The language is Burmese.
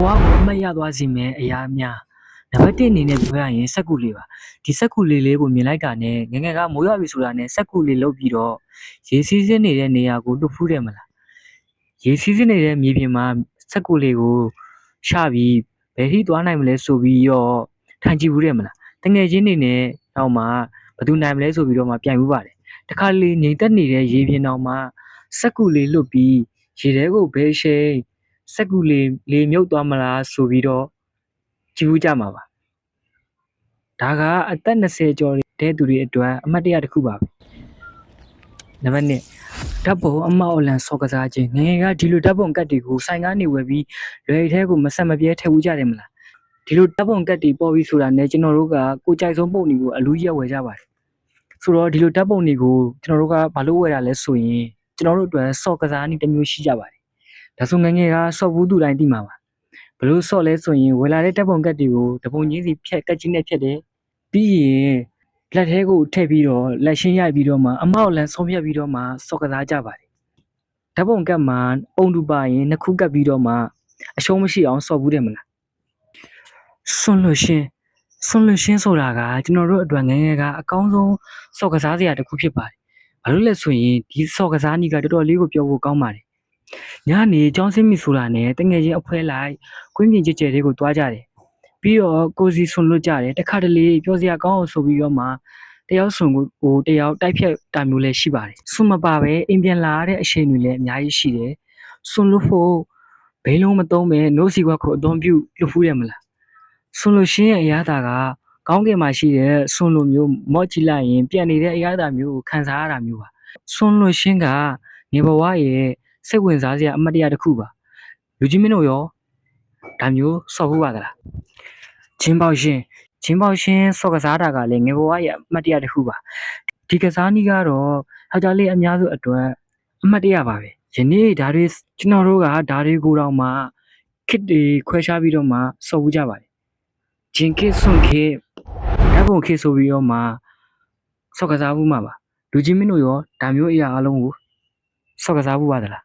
ဘွားကိုအမှတ်ရသွားစေမယ်အရာများနံပါတ်1အနေနဲ့ပြောရရင်စက်ကူလေးပါဒီစက်ကူလေးကိုမြင်လိုက်တာနဲ့ငငယ်ကမိုးရွာပြီဆိုတာနဲ့စက်ကူလေးလုတ်ပြီးတော့ရေစီးစင်းနေတဲ့နေရာကိုလွတ်ဖူးတယ်မလားရေစီးစင်းနေတဲ့မြေပြင်မှာစက်ကူလေးကိုချပြီးဘယ်ထိသွားနိုင်မလဲဆိုပြီးတော့ထိုင်ကြည့်ဘူးတယ်မလားတငယ်ချင်းတွေနဲ့တော့မှဘယ်သူနိုင်မလဲဆိုပြီးတော့မှပြိုင်မှုပါတယ်တခါလေငိမ်သက်နေတဲ့ရေပြင်တော်မှာစက်ကူလေးလွတ်ပြီးရေထဲကိုဘယ်ရှိန်စက်ကူလေးမြုပ်သွားမလားဆိုပြီးတော့ကြည့်ဘူးကြမှာပါဒါကအသက်20ကျော်တဲ့သူတွေအတွက်အမှတ်တရတစ်ခုပါပဲနံပါတ်1ဓာတ်ပုံအမောက်အလံစော်ကစားခြင်းငယ်ငယ်ကဒီလိုဓာတ်ပုံကတ်တွေကိုဆိုင်ကနေဝယ်ပြီးလွယ်ထဲကိုမဆက်မပြဲထည့်ဦးကြတယ်မလားဒီလိုဓာတ်ပုံကတ်တွေပေါ်ပြီးဆိုတာနဲ့ကျွန်တော်တို့ကကိုကြိုက်ဆုံးပုံတွေကိုအလူကြီးဝယ်ကြပါတယ်ဆိုတော့ဒီလိုဓာတ်ပုံတွေကိုကျွန်တော်တို့ကဘာလို့ဝယ်တာလဲဆိုရင်ကျွန်တော်တို့အတွက်စော်ကစားနည်းတစ်မျိုးရှိကြပါတယ်ဒါဆိုငယ်ငယ်ကစော်ဘူးသူတိုင်းသိမှာပါဘလို့စော့လဲဆိုရင်ဝယ်လာတဲ့တပ်ပုံကတ်တွေကိုတပုံချင်းစီဖြက်ကတ်ချင်းနဲ့ဖြက်တယ်ပြီးရင်လက်ထဲကိုထည့်ပြီးတော့လက်ရှင်းရိုက်ပြီးတော့မှအမောက်လန်ဆုံးဖြတ်ပြီးတော့မှစော့ကစားကြပါတယ်ဓာတ်ပုံကတ်မှာပုံတူပါရင်နှစ်ခုကတ်ပြီးတော့မှအရှုံးမရှိအောင်စော့ဘူးတယ်မလားဆွန့်လွတ်ရှင်းဆိုတာကကျွန်တော်တို့အတွက်ငယ်ငယ်ကအကောင်းဆုံးစော့ကစားစရာတစ်ခုဖြစ်ပါတယ်ဘာလို့လဲဆိုရင်ဒီစော့ကစားနည်းကတော်တော်လေးကိုပြောဖို့ကောင်းပါတယ်ညနေကျောင်းဆင်းပြီဆိုတာနဲ့တငယ်ချင်းအဖွဲလိုက်ကွင်းပြင်ကြဲကြဲလေးကိုတွားကြတယ်ပြီးတော့ကိုစီဆွန်လွတ်ကြတယ်တခါတလေပြောစရာကောင်းအောင်ဆိုပြီးတော့မှတယောက်ဆွန်ကိုတယောက်တိုက်ဖြတ်တာမျိုးလည်းရှိပါတယ်ဆွန်မပါပဲအိမ်ပြန်လာတဲ့အချိန်တွေလည်းအများကြီးရှိတယ်ဆွန်လွတ်ဖို့ဘိန်းလုံးမသုံးပဲနိုးစီခွက်ကိုအသုံးပြုလွတ်ဖူးတယ်မလားဆွန်လို့ရှင်းရဲ့အရာတာကကောင်းကင်မှာရှိတဲ့ဆွန်လိုမျိုးမော့ကြည့်လိုက်ရင်ပြန်နေတဲ့အရာတာမျိုးကိုခံစားရတာမျိုးပါဆွန်လို့ရှင်းကနေဘဝရဲ့စိတ်ဝင်စားစရာအမှတ်တရတစ်ခုပါလူကြီးမင်းတို့ရောဒါမျိုးစော်ဖို့ပါသလားချင်းပေါရှင်းစော်ကစားတာကလည်းငယ်ဘဝရဲ့အမှတ်တရတစ်ခုပါဒီကစားနည်းကတော့ယောက်ျားလေးအများစုအတွက်အမှတ်တရပါပဲယနေ့ဒါတွေကျွန်တော်တို့ကဒါတွေကိုတော့မှခစ်တွေခွဲခြားပြီးတော့မှစော်ဘူးကြပါတယ်ဂျင်ခစ်ဆွန်ခစ်ဓာတ်ပုံခစ်ဆိုပြီးတော့မှစော်ကစားဘူးမှာပါလူကြီးမင်းတို့ရောဒါမျိုးအရာအလုံးကိုစော်ကစားဘူးပါသလား